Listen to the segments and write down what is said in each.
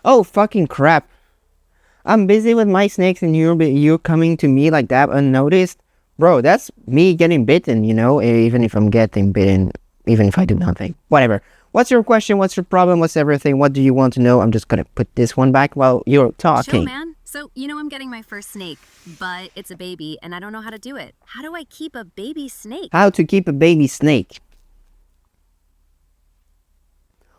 Oh, fucking crap. I'm busy with my snakes and you're coming to me like that unnoticed? Bro, that's me getting bitten, even if I'm getting bitten, even if I do nothing. Whatever. What's your question? What's your problem? What's everything? What do you want to know? I'm just gonna put this one back while you're talking. Chill, man. So, I'm getting my first snake, but it's a baby and I don't know how to do it. How do I keep a baby snake? How to keep a baby snake.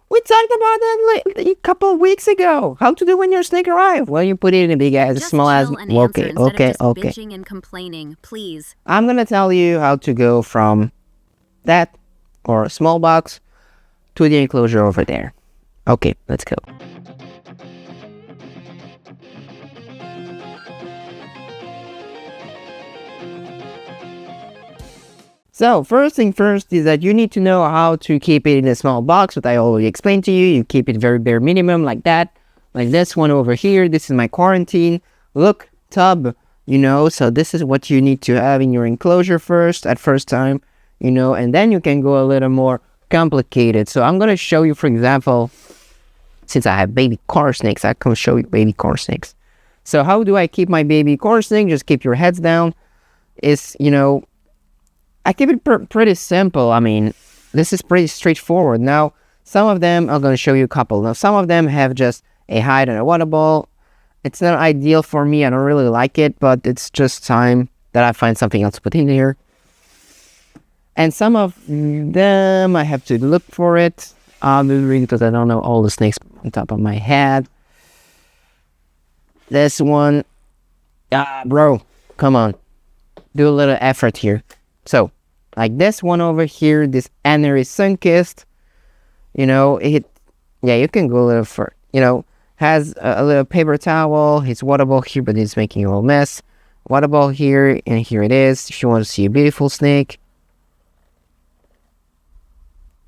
We talked about that a couple of weeks ago. How to do when your snake arrives. Well, you put it in a big ass, Just small ass. chill and Okay, answer instead of okay. just bitching and complaining, please. I'm gonna tell you how to go from that or a small box to the enclosure over there. Okay, let's go. So, first thing first is that you need to know how to keep it in a small box, what I already explained to you. You keep it very bare minimum like that. Like this one over here. This is my quarantine. Look, tub, so this is what you need to have in your enclosure first, at first time, and then you can go a little more complicated. So I'm going to show you, for example, since I have baby car snakes, I can show you baby car snakes. So how do I keep my baby car snake? Just keep your heads down. I keep it pretty simple. I mean, this is pretty straightforward. Now, some of them, I'm going to show you a couple. Now, some of them have just a hide and a water ball. It's not ideal for me. I don't really like it, but it's just time that I find something else to put in here. And some of them, I have to look for it, obviously, because I don't know all the snakes on top of my head. This one, bro, come on. Do a little effort here. So, like this one over here, this Annery Sunkist, you can go a little further, has a little paper towel, his water ball here, but it's making a little mess. Water ball here, and here it is. If you want to see a beautiful snake.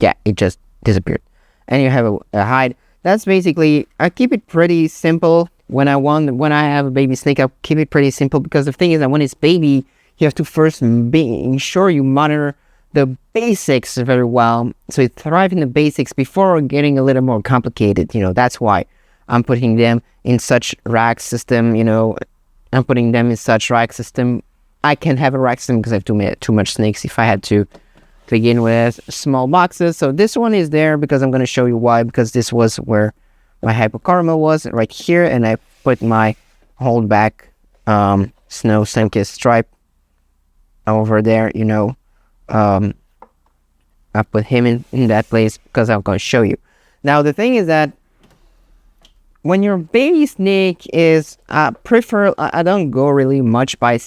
Yeah, it just disappeared. And you have a hide. That's basically, I keep it pretty simple. When I have a baby snake, I keep it pretty simple, because the thing is that when it's baby, you have to first ensure you monitor the basics very well. So you thrive in the basics before getting a little more complicated. That's why I'm putting them in such rack system. I'm putting them in such rack system. I can't have a rack system because I have too much snakes if I had to begin with small boxes. So this one is there because I'm going to show you why. Because this was where my hypocaramel was, right here. And I put my holdback snow Sunkist stripe over there, I put him in that place because I'm going to show you. Now, the thing is that when your baby snake is, I don't go really much by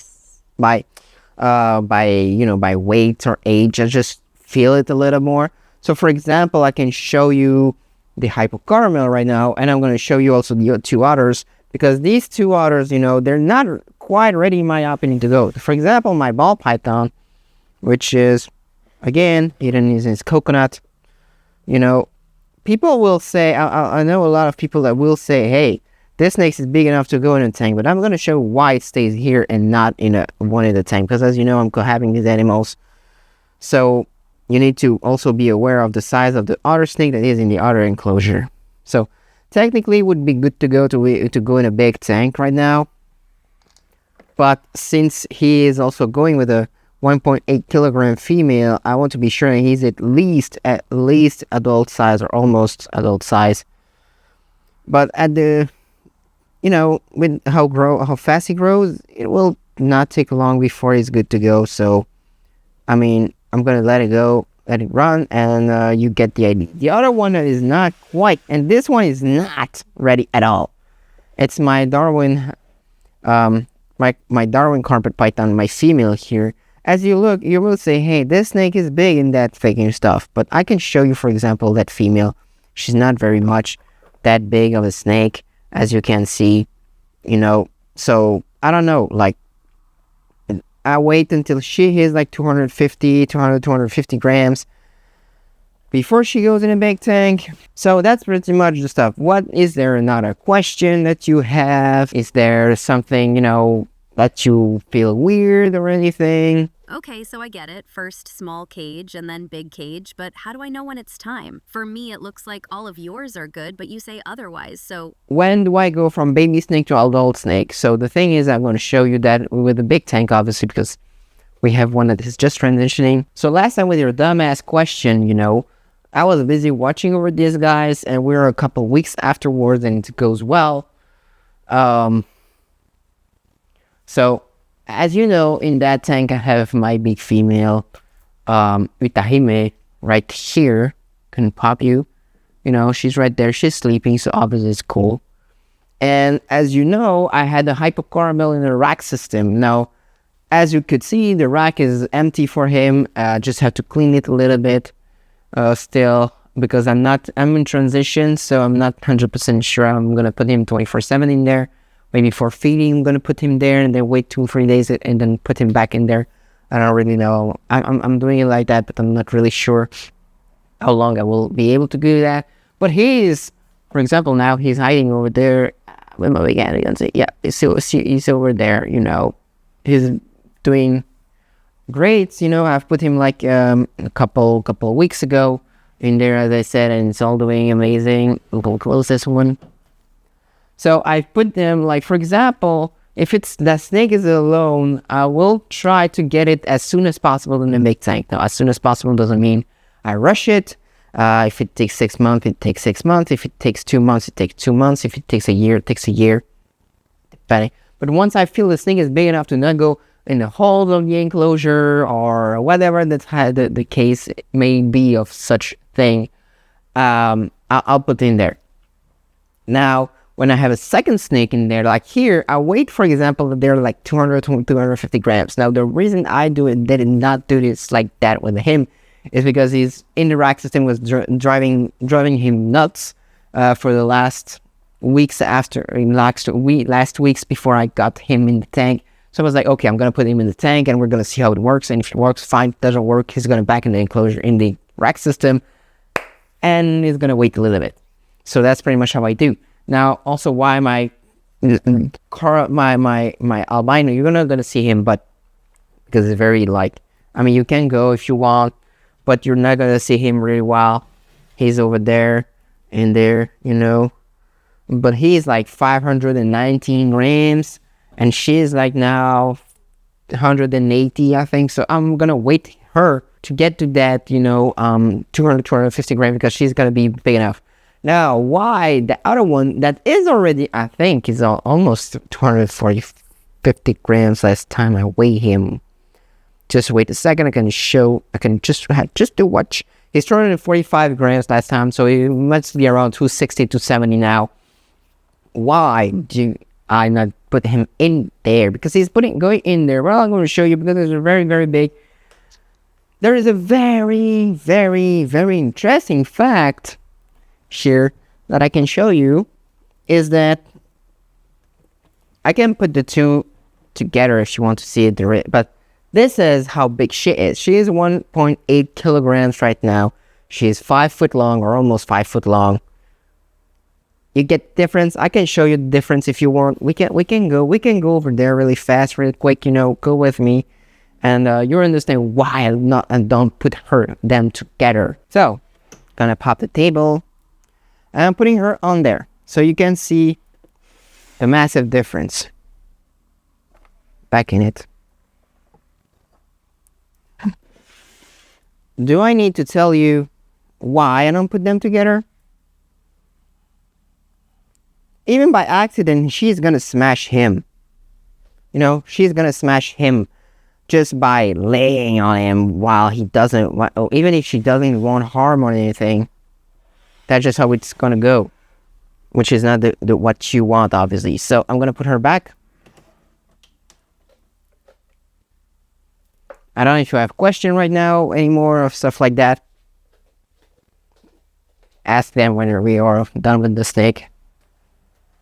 weight or age. I just feel it a little more. So, for example, I can show you the hypocaramel right now, and I'm going to show you also the two others, because these two others, they're not quite ready in my opinion to go. For example, my ball python, which is, again, hidden in his coconut, people will say, I know a lot of people that will say, hey, this snake is big enough to go in a tank, but I'm going to show why it stays here and not in one in the tank, because as you know, I'm cohabiting these animals. So you need to also be aware of the size of the other snake that is in the other enclosure. So technically it would be good to go in a big tank right now. But since he is also going with a 1.8 kilogram female, I want to be sure he's at least adult size or almost adult size. But at the, with how fast he grows, it will not take long before he's good to go. So, I mean, I'm going to let it run, and you get the idea. The other one that is not quite, and this one is not ready at all. It's my Darwin, my Darwin carpet python, my female here. As you look, you will say, hey, this snake is big in that faking stuff. But I can show you, for example, that female. She's not very much that big of a snake, as you can see, So, I don't know, like, I wait until she is like 250 grams before she goes in a big tank. So that's pretty much the stuff. What is there another question that you have? Is there something, that you feel weird or anything? Okay, so I get it. First small cage and then big cage, but how do I know when it's time? For me, it looks like all of yours are good, but you say otherwise, so... When do I go from baby snake to adult snake? So the thing is, I'm going to show you that with the big tank, obviously, because we have one that is just transitioning. So last time with your dumbass question, I was busy watching over these guys, and we're a couple weeks afterwards, and it goes well. So, as you know, in that tank, I have my big female, Utahime, right here. Can pop you. She's right there. She's sleeping, so obviously it's cool. And as you know, I had the hypocaramel in the rack system. Now, as you could see, the rack is empty for him. Just have to clean it a little bit still, because I'm in transition, so I'm not 100% sure I'm going to put him 24/7 in there. Maybe for feeding, I'm going to put him there and then wait 2-3 days and then put him back in there. I don't really know. I'm doing it like that, but I'm not really sure how long I will be able to do that. But for example, now he's hiding over there. Yeah, he's over there, He's doing great, I've put him like a couple of weeks ago in there, as I said, and it's all doing amazing. We'll close this one. So I put them, like, for example, if the snake is alone, I will try to get it as soon as possible in the big tank. Now, as soon as possible doesn't mean I rush it. If it takes 6 months, it takes 6 months. If it takes 2 months, it takes 2 months. If it takes a year, it takes a year. Depending. But once I feel the snake is big enough to not go in the hole of the enclosure or whatever the case may be of such thing, I'll put in there. Now, when I have a second snake in there, like here, I wait, for example, that they're like 200 to 250 grams. Now, the reason I did not do this like that with him is because he's in the rack system was driving him nuts for the last weeks last weeks before I got him in the tank. So I was like, okay, I'm going to put him in the tank and we're going to see how it works. And if it works, fine. If it doesn't work, he's going to back in the enclosure in the rack system and he's going to wait a little bit. So that's pretty much how I do. Now, also why my albino, you're not going to see him, but because it's very you can go if you want, but you're not going to see him really well. He's over there, in there, but he's like 519 grams, and she's like now 180, I think. So I'm going to wait her to get to that, 250 grams, because she's going to be big enough. Now, why the other one that is already, I think, is almost 50 grams last time I weigh him. Just wait a second, I can just to watch. He's 245 grams last time, so he must be around 260 to 270 now. Why do I not put him in there? Because he's going in there. Well, I'm going to show you, because it's very, very big. There is a very, very, very interesting fact here that I can show you, is that I can put the two together if you want to see it, but this is how big she is. She is 1.8 kilograms right now. She is 5 foot long, or almost 5 foot long. You get difference. I can show you the difference if you want. We can go over there really fast, really quick. Go with me, and you'll understand why I don't put them together. So, gonna pop the table. And I'm putting her on there, so you can see the massive difference. Back in it. Do I need to tell you why I don't put them together? Even by accident, she's gonna smash him. She's gonna smash him just by laying on him while he doesn't, even if she doesn't want harm or anything. That's just how it's gonna go, which is not the what you want, obviously. So I'm gonna put her back. I don't know if you have a question right now anymore of stuff like that. Ask them when we are done with the snake.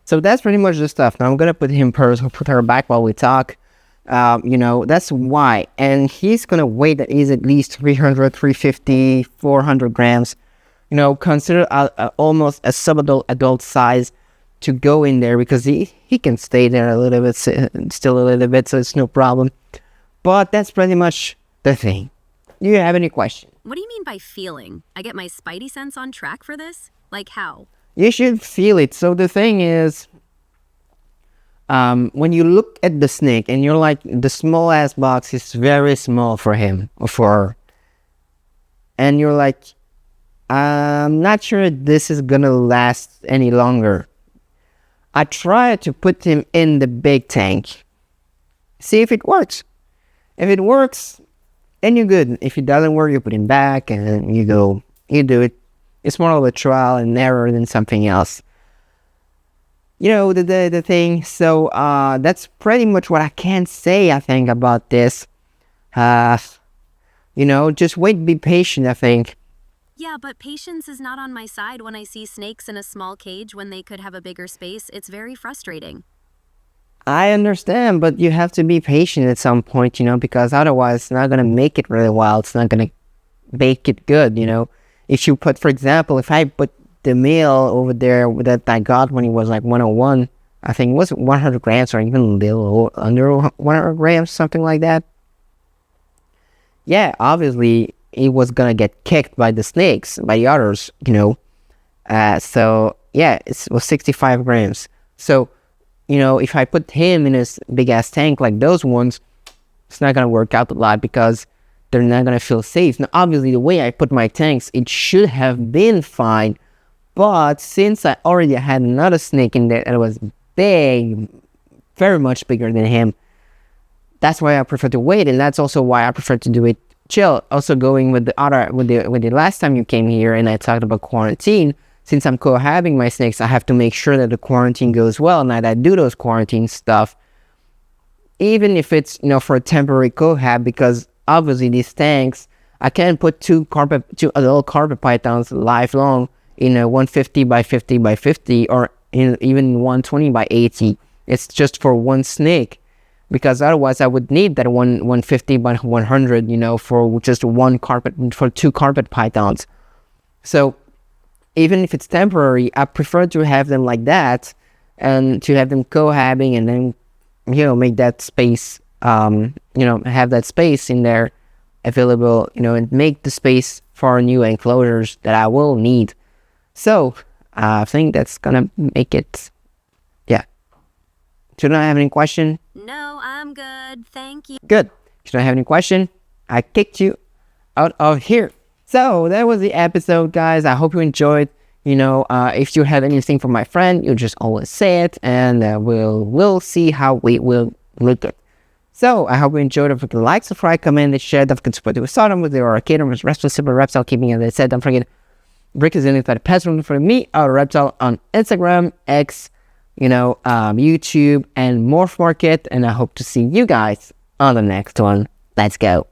So that's pretty much the stuff. Now I'm gonna put her back while we talk. That's why. And he's gonna weigh that is at least 300, 350, 400 grams. Consider almost a adult size to go in there, because he can stay there a little bit, still a little bit, so it's no problem. But that's pretty much the thing. Do you have any question? What do you mean by feeling? I get my spidey sense on track for this? Like how? You should feel it. So the thing is, when you look at the snake and you're like, the small ass box is very small for him or for her, and you're like, I'm not sure this is gonna last any longer. I try to put him in the big tank. See if it works. If it works, then you're good. If it doesn't work, you put him back and you go, you do it. It's more of a trial and error than something else. You know, the thing. So that's pretty much what I can say, I think, about this. You know, just wait, be patient, I think. Yeah, but patience is not on my side when I see snakes in a small cage when they could have a bigger space. It's very frustrating. I understand, but you have to be patient at some point, you know, because otherwise it's not going to make it really well. It's not going to make it good, you know. If you put, for example, if I put the male over there that I got when he was like 101, I think it was 100 grams or even a little under 100 grams, something like that. Yeah, obviously he was going to get kicked by the snakes, by the others, you know. So, yeah, it was 65 grams. So, you know, if I put him in a big ass tank like those ones, it's not gonna work out a lot because they're not gonna feel safe. Now, obviously, the way I put my tanks, it should have been fine, but since I already had another snake in there that was big, very much bigger than him, that's why I prefer to wait, and that's also why I prefer to do it chill. Also, going with the last time you came here and I talked about quarantine. Since I'm cohabiting my snakes, I have to make sure that the quarantine goes well. And that I do those quarantine stuff, even if it's, you know, for a temporary cohab, because obviously these tanks, I can't put two adult carpet pythons lifelong in a 150 by 50 by 50 or in even 120 by 80. It's just for one snake, because otherwise I would need that 150 by 100, you know, for just for two carpet pythons. So even if it's temporary, I prefer to have them like that and to have them cohabiting and then, you know, make that space, you know, have that space in there available, you know, and make the space for new enclosures that I will need. So I think that's gonna make it, yeah. Should I have any question? No, I'm good. Thank you. Good. Should I have any question? I kicked you out of here. So that was the episode, guys. I hope you enjoyed. You know, if you have anything for my friend, you just always say it, and we'll see how we will look at. So I hope you enjoyed it. If you like, subscribe, comment, and share. Don't forget to support the Sodom with your arcade and restful simple reptile keeping it. As I said, don't forget Brick is in it for the past room for me, AodaReptile on Instagram, X, you know, YouTube, and Morph Market. And I hope to see you guys on the next one. Let's go.